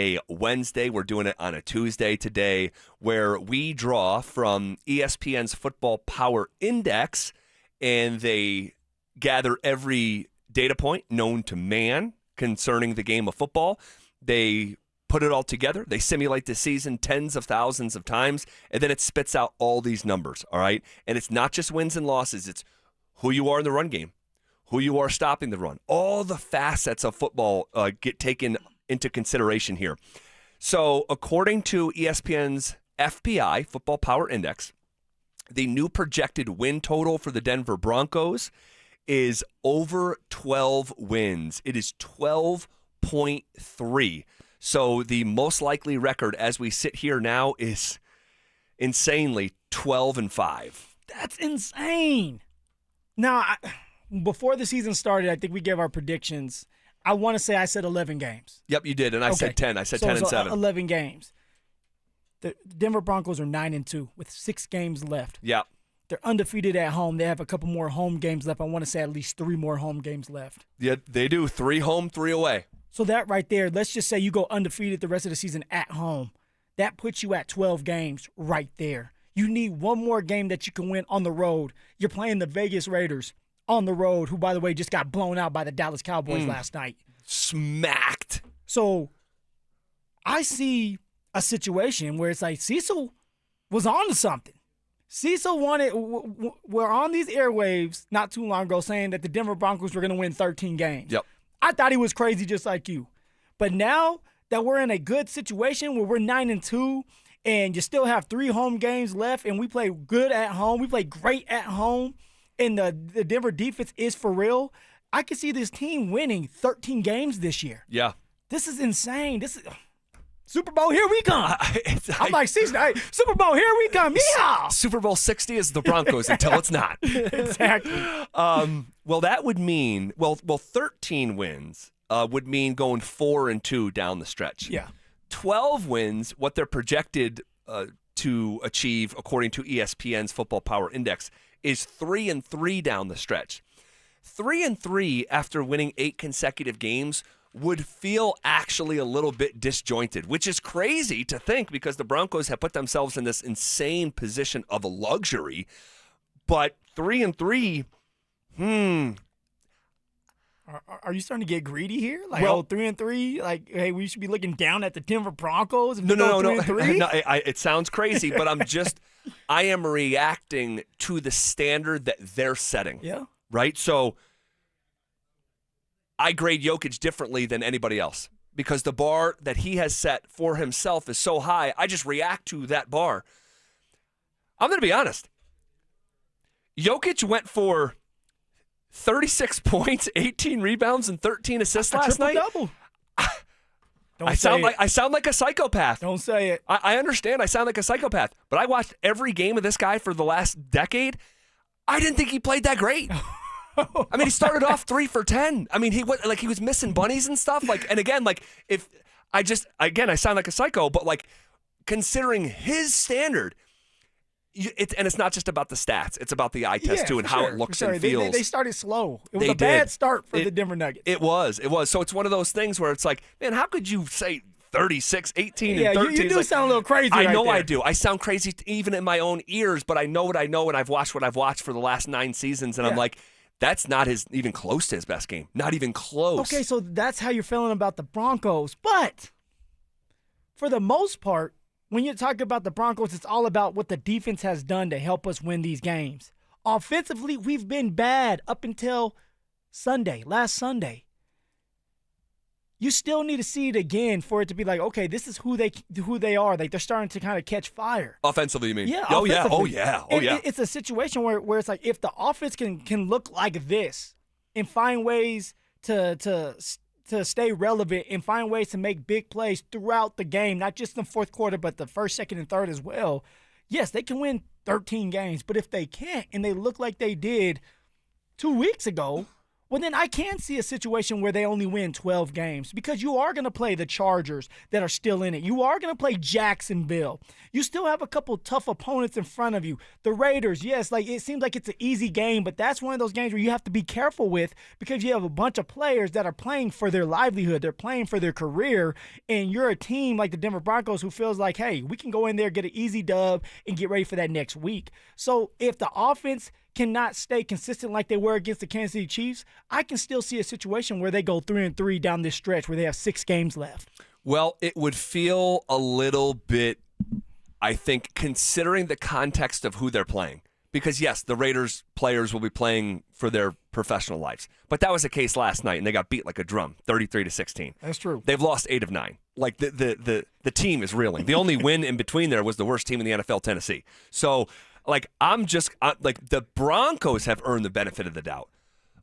a Wednesday. We're doing it on a Tuesday today, where we draw from ESPN's Football Power Index, and they gather every data point known to man concerning the game of football. They put it all together. They simulate the season tens of thousands of times, and then it spits out all these numbers, all right? And it's not just wins and losses. It's who you are in the run game, who you are stopping the run. All the facets of football get taken into consideration here. So according to ESPN's FPI, Football Power Index, the new projected win total for the Denver Broncos is over 12 wins. It is 12.3. So the most likely record as we sit here now is insanely 12-5. That's insane. Now, before the season started, I think we gave our predictions. I want to say I said 11 games. Yep, you did, and I said 10. I said 10 and 7. 11 games. The Denver Broncos are 9-2 with 6 games left. Yep. They're undefeated at home. They have a couple more home games left. I want to say at least 3 more home games left. Yeah, they do. 3 home, 3 away. So that right there, let's just say you go undefeated the rest of the season at home. That puts you at 12 games right there. You need one more game that you can win on the road. You're playing the Vegas Raiders on the road, who, by the way, just got blown out by the Dallas Cowboys last night. Smacked. So I see a situation where it's like Cecil was on to something. Cecil we're on these airwaves not too long ago saying that the Denver Broncos were going to win 13 games. Yep. I thought he was crazy just like you. But now that we're in a good situation where we're 9-2 and you still have 3 home games left and we play good at home, we play great at home, and the Denver defense is for real, I could see this team winning 13 games this year. Yeah. This is insane. This is Super Bowl, here we come. I'm like, hey, Super Bowl, here we come. Yeah. Super Bowl 60 is the Broncos until it's not. Exactly. Well, that would mean, 13 wins would mean going 4-2 down the stretch. Yeah. 12 wins, what they're projected to achieve, according to ESPN's Football Power Index, is 3-3 down the stretch. 3-3 after winning 8 consecutive games would feel actually a little bit disjointed, which is crazy to think because the Broncos have put themselves in this insane position of a luxury. But 3-3, Are you starting to get greedy here? Like, 3-3? Like, hey, we should be looking down at the Denver Broncos? No. It sounds crazy, but I am reacting to the standard that they're setting. Yeah. Right? So I grade Jokic differently than anybody else because the bar that he has set for himself is so high. I just react to that bar. I'm going to be honest. Jokic went for 36 points, 18 rebounds, and 13 assists last night. Triple-double. I sound like a psychopath. Don't say it. I understand I sound like a psychopath, but I watched every game of this guy for the last decade. I didn't think he played that great. I mean, he started off 3 for 10. I mean, he was missing bunnies and stuff. I sound like a psycho, but considering his standard, it's not just about the stats. It's about the eye test too and how it looks and feels. They started slow. It was a bad start for the Denver Nuggets. It was. So it's one of those things where it's like, man, how could you say 36, 18, and 13? You do sound a little crazy. I know there. I do. I sound crazy even in my own ears, but I know what I know, and I've watched what I've watched for the last 9 seasons, and I'm like, that's not even close to his best game. Not even close. Okay, so that's how you're feeling about the Broncos. But for the most part, when you're talking about the Broncos, it's all about what the defense has done to help us win these games. Offensively, we've been bad up until last Sunday. You still need to see it again for it to be like, okay, this is who they are. Like, they're starting to kind of catch fire. Offensively, you mean? Yeah. Oh yeah. It's a situation where it's like if the offense can look like this and find ways to stay relevant and find ways to make big plays throughout the game, not just in the fourth quarter, but the first, second, and third as well. Yes, they can win 13 games, but if they can't and they look like they did 2 weeks ago, well, then I can see a situation where they only win 12 games because you are going to play the Chargers that are still in it. You are going to play Jacksonville. You still have a couple tough opponents in front of you. The Raiders, yes, like it seems like it's an easy game, but that's one of those games where you have to be careful with because you have a bunch of players that are playing for their livelihood. They're playing for their career, and you're a team like the Denver Broncos who feels like, hey, we can go in there, get an easy dub, and get ready for that next week. So if the offense cannot stay consistent like they were against the Kansas City Chiefs, I can still see a situation where they go 3-3 down this stretch where they have 6 games left. Well, it would feel a little bit, I think, considering the context of who they're playing. Because, yes, the Raiders players will be playing for their professional lives. But that was the case last night, and they got beat like a drum, 33-16. That's true. They've lost 8 of 9. Like, the team is reeling. The only win in between there was the worst team in the NFL, Tennessee. So, like, the Broncos have earned the benefit of the doubt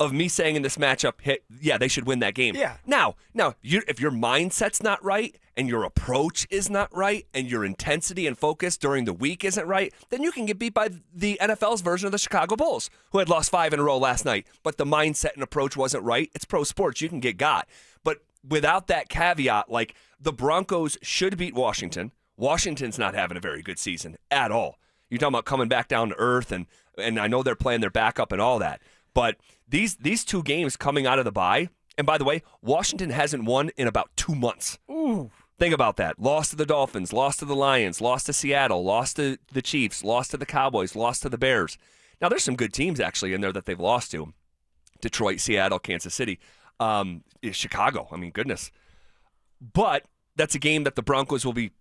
of me saying in this matchup, hey, yeah, they should win that game. Yeah. Now, if your mindset's not right and your approach is not right and your intensity and focus during the week isn't right, then you can get beat by the NFL's version of the Chicago Bulls, who had lost 5 in a row last night. But the mindset and approach wasn't right. It's pro sports. You can get got. But without that caveat, like, the Broncos should beat Washington. Washington's not having a very good season at all. You're talking about coming back down to earth, and I know they're playing their backup and all that. But these 2 games coming out of the bye, and by the way, Washington hasn't won in about 2 months. Ooh. Think about that. Lost to the Dolphins, lost to the Lions, lost to Seattle, lost to the Chiefs, lost to the Cowboys, lost to the Bears. Now, there's some good teams actually in there that they've lost to. Detroit, Seattle, Kansas City, Chicago. I mean, goodness. But that's a game that the Broncos will be,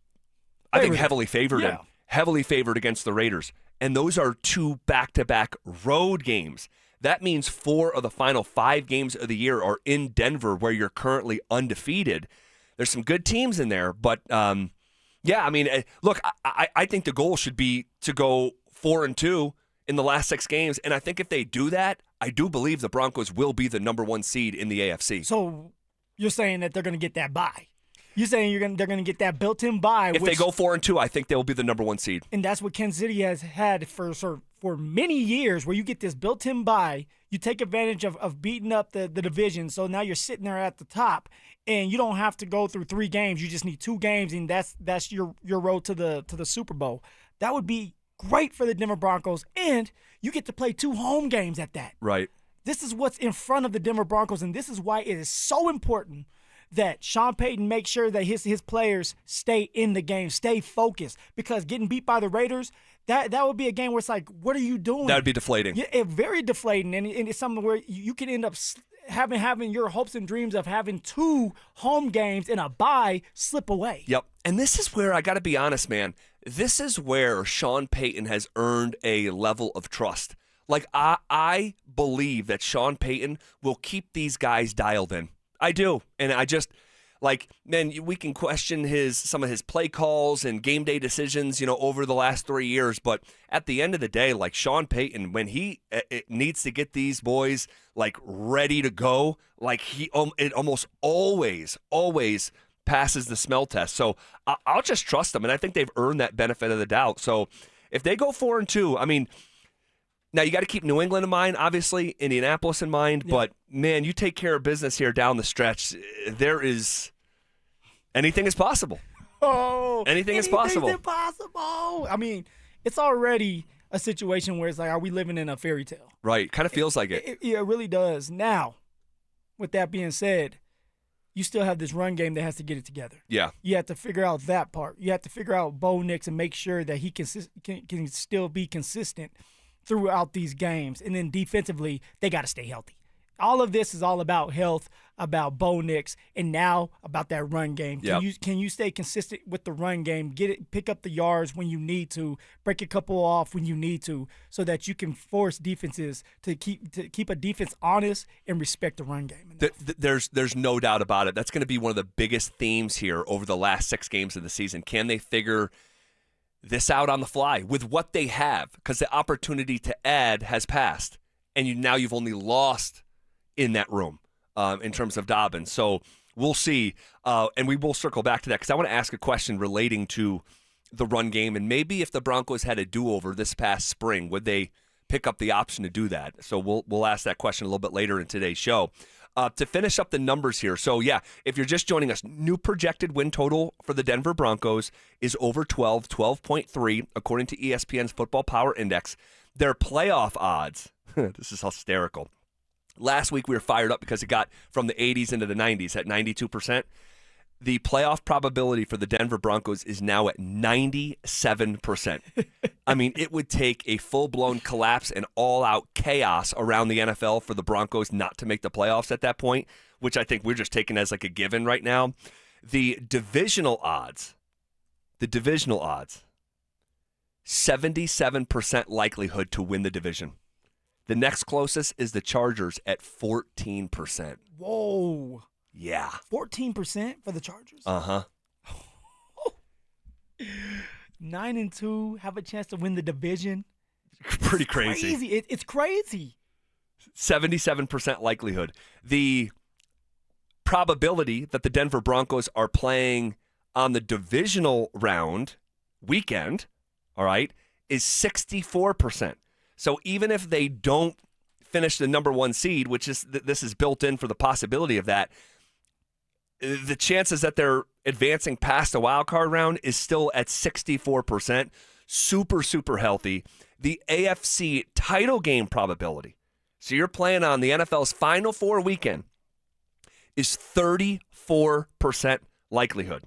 I think, heavily favored in. Heavily favored against the Raiders. And those are 2 back-to-back road games. That means 4 of the final 5 games of the year are in Denver, where you're currently undefeated. There's some good teams in there, but yeah, I mean, look, I think the goal should be to go 4-2 in the last 6 games, and I think if they do that, I do believe the Broncos will be the number 1 seed in the AFC. So you're saying that they're going to get that bye? You're saying they're going to get that built-in bye? If they go 4-2, I think they will be the number 1 seed. And that's what Kansas City has had for many years, where you get this built-in bye. You take advantage of beating up the division, so now you're sitting there at the top, and you don't have to go through 3 games. You just need 2 games, and that's your road to the Super Bowl. That would be great for the Denver Broncos, and you get to play 2 home games at that. Right. This is what's in front of the Denver Broncos, and this is why it is so important that Sean Payton makes sure that his players stay in the game, stay focused, because getting beat by the Raiders, that would be a game where it's like, what are you doing? That would be deflating. Yeah, very deflating, and it's something where you can end up having your hopes and dreams of having 2 home games and a bye slip away. Yep, and this is where I got to be honest, man. This is where Sean Payton has earned a level of trust. Like, I believe that Sean Payton will keep these guys dialed in. I do, and I just, like, man, we can question some of his play calls and game day decisions, over the last 3 years, but at the end of the day, like, Sean Payton, when he needs to get these boys, like, ready to go, like, it almost always passes the smell test. So I'll just trust them, and I think they've earned that benefit of the doubt. So if they go 4-2, I mean, now, you got to keep New England in mind, obviously, Indianapolis in mind, but, man, you take care of business here down the stretch. Anything is possible. Oh, anything is possible. Anything is possible. I mean, it's already a situation where it's like, are we living in a fairy tale? Right. Kind of feels like it. It really does. Now, with that being said, you still have this run game that has to get it together. Yeah. You have to figure out that part. You have to figure out Bo Nix and make sure that he can still be consistent throughout these games. And then defensively, they got to stay healthy. All of this is all about health, about Bo Nix, and now about that run game. Can you stay consistent with the run game, pick up the yards when you need to, break a couple off when you need to, so that you can force defenses to keep a defense honest and respect the run game. There's no doubt about it. That's going to be one of the biggest themes here over the last 6 games of the season. Can they figure this out on the fly with what they have? Because the opportunity to add has passed, and now you've only lost in that room in terms of Dobbins. So we'll see, and we will circle back to that because I want to ask a question relating to the run game, and maybe if the Broncos had a do-over this past spring, would they pick up the option to do that. So we'll ask that question a little bit later in today's show. To finish up the numbers here. So, yeah, if you're just joining us, new projected win total for the Denver Broncos is over 12.3, according to ESPN's Football Power Index. Their playoff odds, this is hysterical. Last week we were fired up because it got from the 80s into the 90s at 92%. The playoff probability for the Denver Broncos is now at 97%. I mean, it would take a full-blown collapse and all-out chaos around the NFL for the Broncos not to make the playoffs at that point, which I think we're just taking as like a given right now. The divisional odds, 77% likelihood to win the division. The next closest is the Chargers at 14%. Whoa. Yeah. 14% for the Chargers? Uh-huh. 9-2, have a chance to win the division. Pretty crazy. It's crazy. 77% likelihood. The probability that the Denver Broncos are playing on the divisional round weekend, all right, is 64%. So even if they don't finish the number one seed, which is this is built in for the possibility of that, the chances that they're advancing past the wild card round is still at 64%. Super, super healthy. The AFC title game probability, so you're playing on the NFL's Final Four weekend, is 34% likelihood.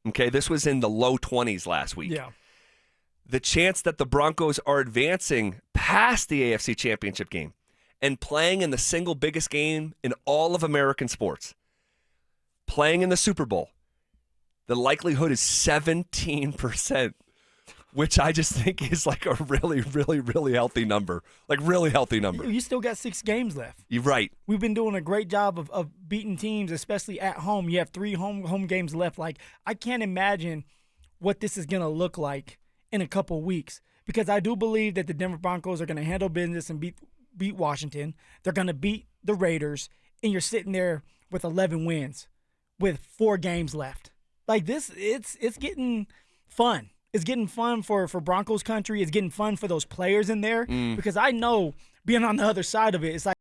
Okay, this was in the low 20s last week. Yeah. The chance that the Broncos are advancing past the AFC Championship game and playing in the single biggest game in all of American sports, playing in the Super Bowl, the likelihood is 17%, which I just think is like a really, really, really healthy number. Like, really healthy number. You still got 6 games left. You're right. We've been doing a great job of beating teams, especially at home. You have 3 home games left. Like, I can't imagine what this is going to look like in a couple weeks, because I do believe that the Denver Broncos are going to handle business and beat Washington. They're going to beat the Raiders, and you're sitting there with 11 wins with 4 games left. Like this, it's getting fun. It's getting fun for Broncos Country. It's getting fun for those players in there, because I know being on the other side of it, it's like,